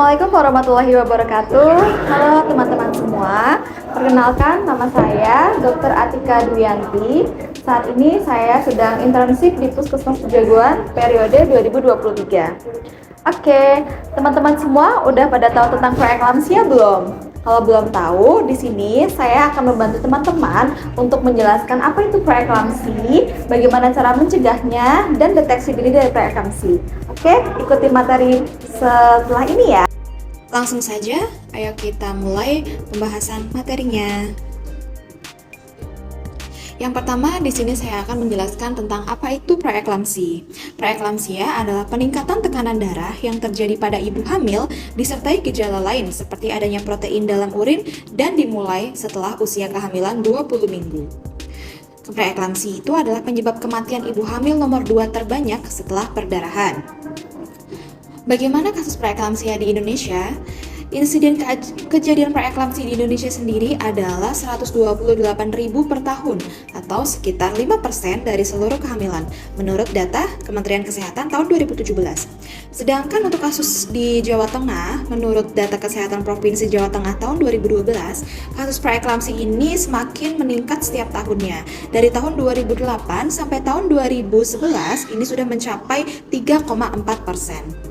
Assalamualaikum warahmatullahi wabarakatuh. Halo teman-teman semua. Perkenalkan, nama saya Dr. Atika Duyanti. Saat ini saya sedang internship di Puskesmas Pejaguan periode 2023. Oke, teman-teman semua udah pada tahu tentang preeklamsia belum? Kalau belum tahu, di sini saya akan membantu teman-teman untuk menjelaskan apa itu preeklamsi, bagaimana cara mencegahnya, dan deteksi dini dari preeklamsi. Oke, ikuti materi setelah ini ya. Langsung saja, ayo kita mulai pembahasan materinya. Yang pertama, di sini saya akan menjelaskan tentang apa itu preeklamsi. Preeklamsia adalah peningkatan tekanan darah yang terjadi pada ibu hamil disertai gejala lain seperti adanya protein dalam urin dan dimulai setelah usia kehamilan 20 minggu. Preeklamsi itu adalah penyebab kematian ibu hamil nomor 2 terbanyak setelah perdarahan. Bagaimana kasus preeklamsia di Indonesia? Insiden kejadian preeklamsi di Indonesia sendiri adalah 128.000 per tahun atau sekitar 5% dari seluruh kehamilan menurut data Kementerian Kesehatan tahun 2017. Sedangkan untuk kasus di Jawa Tengah, menurut data Kesehatan Provinsi Jawa Tengah tahun 2012, kasus preeklamsi ini semakin meningkat setiap tahunnya. Dari tahun 2008 sampai tahun 2011 ini sudah mencapai 3,4%.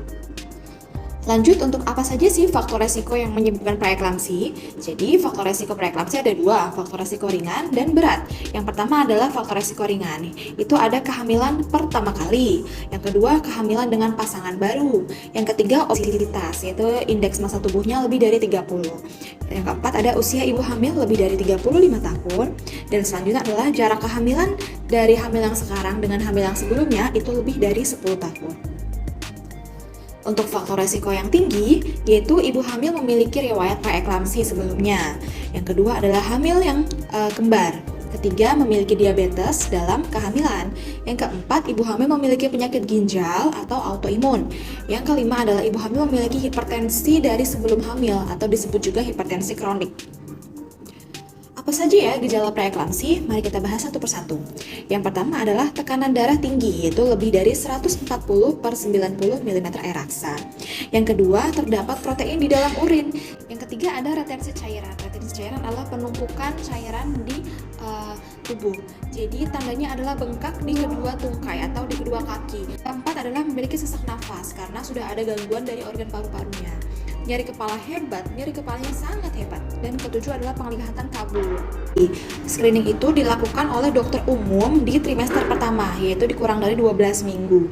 Lanjut, untuk apa saja sih faktor resiko yang menyebabkan preeklamsi? Jadi faktor resiko preeklamsi ada dua, faktor resiko ringan dan berat. Yang pertama adalah faktor resiko ringan. Itu ada kehamilan pertama kali. Yang kedua, kehamilan dengan pasangan baru. Yang ketiga, obesitas, yaitu indeks massa tubuhnya lebih dari 30. Yang keempat ada usia ibu hamil lebih dari 35 tahun. Dan selanjutnya adalah jarak kehamilan dari hamil yang sekarang dengan hamil yang sebelumnya itu lebih dari 10 tahun. Untuk faktor resiko yang tinggi, yaitu ibu hamil memiliki riwayat preeklamsi sebelumnya. Yang kedua adalah hamil yang kembar. Ketiga, memiliki diabetes dalam kehamilan. Yang keempat, ibu hamil memiliki penyakit ginjal atau autoimun. Yang kelima adalah ibu hamil memiliki hipertensi dari sebelum hamil atau disebut juga hipertensi kronik. Apa saja ya gejala preeklamsi? Mari kita bahas satu persatu. Yang pertama adalah tekanan darah tinggi, yaitu lebih dari 140 per 90 mm air raksa. Yang kedua, terdapat protein di dalam urin. Yang ketiga ada retensi cairan. Retensi cairan adalah penumpukan cairan di tubuh. Jadi tandanya adalah bengkak di kedua tungkai atau di kedua kaki. Keempat adalah memiliki sesak nafas karena sudah ada gangguan dari organ paru-parunya. Nyeri kepala hebat, nyeri kepalanya sangat hebat. Dan ketujuh adalah penglihatan kabur. Screening itu dilakukan oleh dokter umum di trimester pertama, yaitu dikurang dari 12 minggu.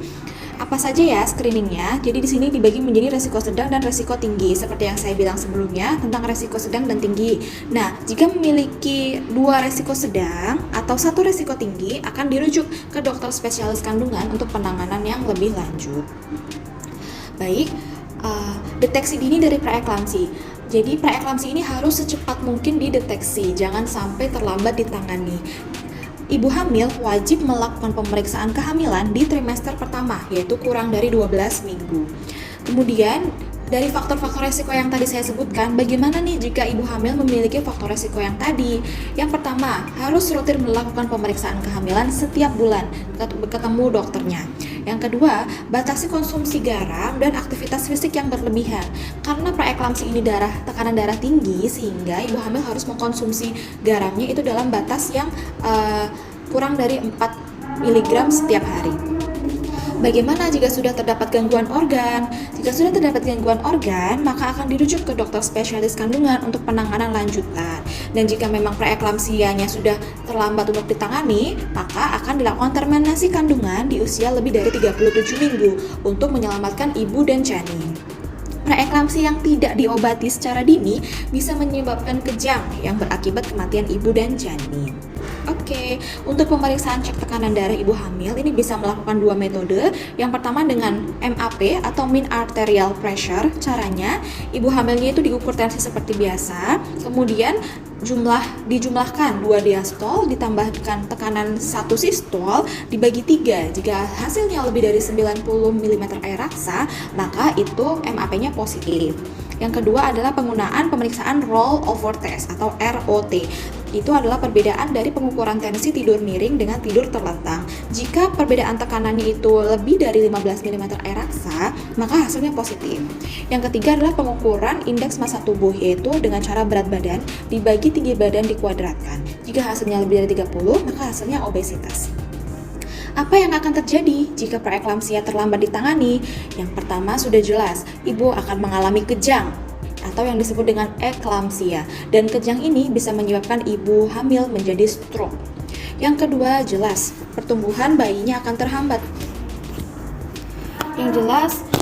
Apa saja ya screeningnya? Jadi di sini dibagi menjadi resiko sedang dan resiko tinggi, seperti yang saya bilang sebelumnya tentang resiko sedang dan tinggi. Nah, jika memiliki 2 resiko sedang atau 1 resiko tinggi, akan dirujuk ke dokter spesialis kandungan untuk penanganan yang lebih lanjut. Baik, deteksi dini dari preeklamsi. Jadi preeklamsi ini harus secepat mungkin dideteksi, jangan sampai terlambat ditangani. Ibu hamil wajib melakukan pemeriksaan kehamilan di trimester pertama, yaitu kurang dari 12 minggu. Kemudian, dari faktor-faktor resiko yang tadi saya sebutkan, bagaimana nih jika ibu hamil memiliki faktor resiko yang tadi? Yang pertama, harus rutin melakukan pemeriksaan kehamilan setiap bulan, ketemu dokternya. Yang kedua, batasi konsumsi garam dan aktivitas fisik yang berlebihan. Karena preeklamsi ini tekanan darah tinggi, sehingga ibu hamil harus mengkonsumsi garamnya itu dalam batas yang kurang dari 4 mg setiap hari. Bagaimana jika sudah terdapat gangguan organ? Jika sudah terdapat gangguan organ, maka akan dirujuk ke dokter spesialis kandungan untuk penanganan lanjutan. Dan jika memang preeklamsianya sudah terlambat untuk ditangani, maka akan dilakukan terminasi kandungan di usia lebih dari 37 minggu untuk menyelamatkan ibu dan janin. Preeklamsi yang tidak diobati secara dini bisa menyebabkan kejang yang berakibat kematian ibu dan janin. Oke, untuk pemeriksaan cek tekanan darah ibu hamil ini bisa melakukan 2 metode. Yang pertama dengan MAP atau mean arterial pressure. Caranya, ibu hamilnya itu diukur tensi seperti biasa. Kemudian dijumlahkan 2 diastol ditambahkan tekanan 1 sistol dibagi 3. Jika hasilnya lebih dari 90 mm air raksa, maka itu MAP-nya positif. Yang kedua adalah penggunaan pemeriksaan roll over test atau ROT. itu adalah perbedaan dari pengukuran tensi tidur miring dengan tidur terlentang. Jika perbedaan tekanannya itu lebih dari 15 mm air raksa, maka hasilnya positif. Yang ketiga adalah pengukuran indeks massa tubuh, yaitu dengan cara berat badan dibagi tinggi badan dikuadratkan. Jika hasilnya lebih dari 30, maka hasilnya obesitas. Apa yang akan terjadi jika preeklamsia terlambat ditangani? Yang pertama sudah jelas, ibu akan mengalami kejang atau yang disebut dengan eklamsia, dan kejang ini bisa menyebabkan ibu hamil menjadi stroke. Yang kedua jelas, pertumbuhan bayinya akan terhambat.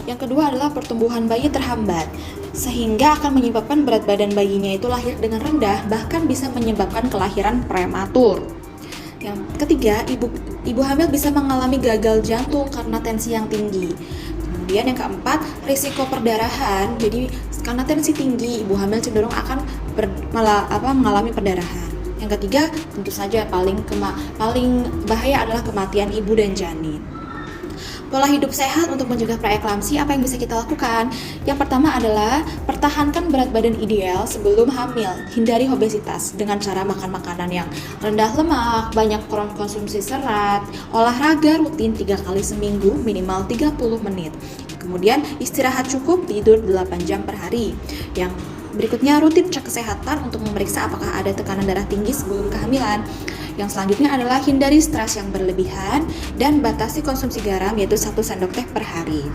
Yang kedua adalah pertumbuhan bayi terhambat, sehingga akan menyebabkan berat badan bayinya itu lahir dengan rendah, bahkan bisa menyebabkan kelahiran prematur. Yang ketiga, ibu hamil bisa mengalami gagal jantung karena tensi yang tinggi. Kemudian yang keempat, risiko perdarahan. Jadi karena tensi tinggi, ibu hamil cenderung akan mengalami perdarahan. Yang ketiga, tentu saja paling bahaya adalah kematian ibu dan janin. Pola hidup sehat untuk mencegah preeklamsi, apa yang bisa kita lakukan? Yang pertama adalah pertahankan berat badan ideal sebelum hamil. Hindari obesitas dengan cara makan makanan yang rendah lemak, banyak konsumsi serat, olahraga rutin 3 kali seminggu minimal 30 menit. Kemudian istirahat cukup, tidur 8 jam per hari. Yang berikutnya rutin cek kesehatan untuk memeriksa apakah ada tekanan darah tinggi sebelum kehamilan. Yang selanjutnya adalah hindari stres yang berlebihan dan batasi konsumsi garam, yaitu 1 sendok teh per hari.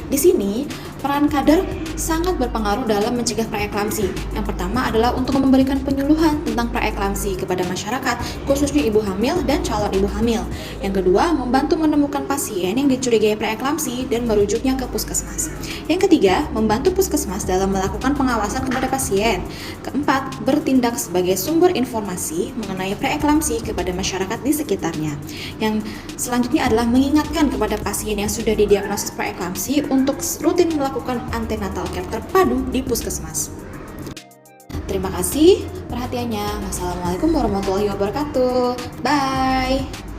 Di sini, peran kader sangat berpengaruh dalam mencegah preeklamsi. Yang pertama adalah untuk memberikan penyuluhan tentang preeklamsi kepada masyarakat, khususnya ibu hamil dan calon ibu hamil. Yang kedua, membantu menemukan pasien yang dicurigai preeklamsi dan merujuknya ke puskesmas. Yang ketiga, membantu puskesmas dalam melakukan pengawasan kepada pasien. Keempat, bertindak sebagai sumber informasi mengenai preeklamsi kepada masyarakat di sekitarnya. Yang selanjutnya adalah mengingatkan kepada pasien yang sudah didiagnosis preeklamsi untuk rutin melakukan antenatal care terpadu di puskesmas. Terima kasih perhatiannya. Wassalamualaikum warahmatullahi wabarakatuh. Bye.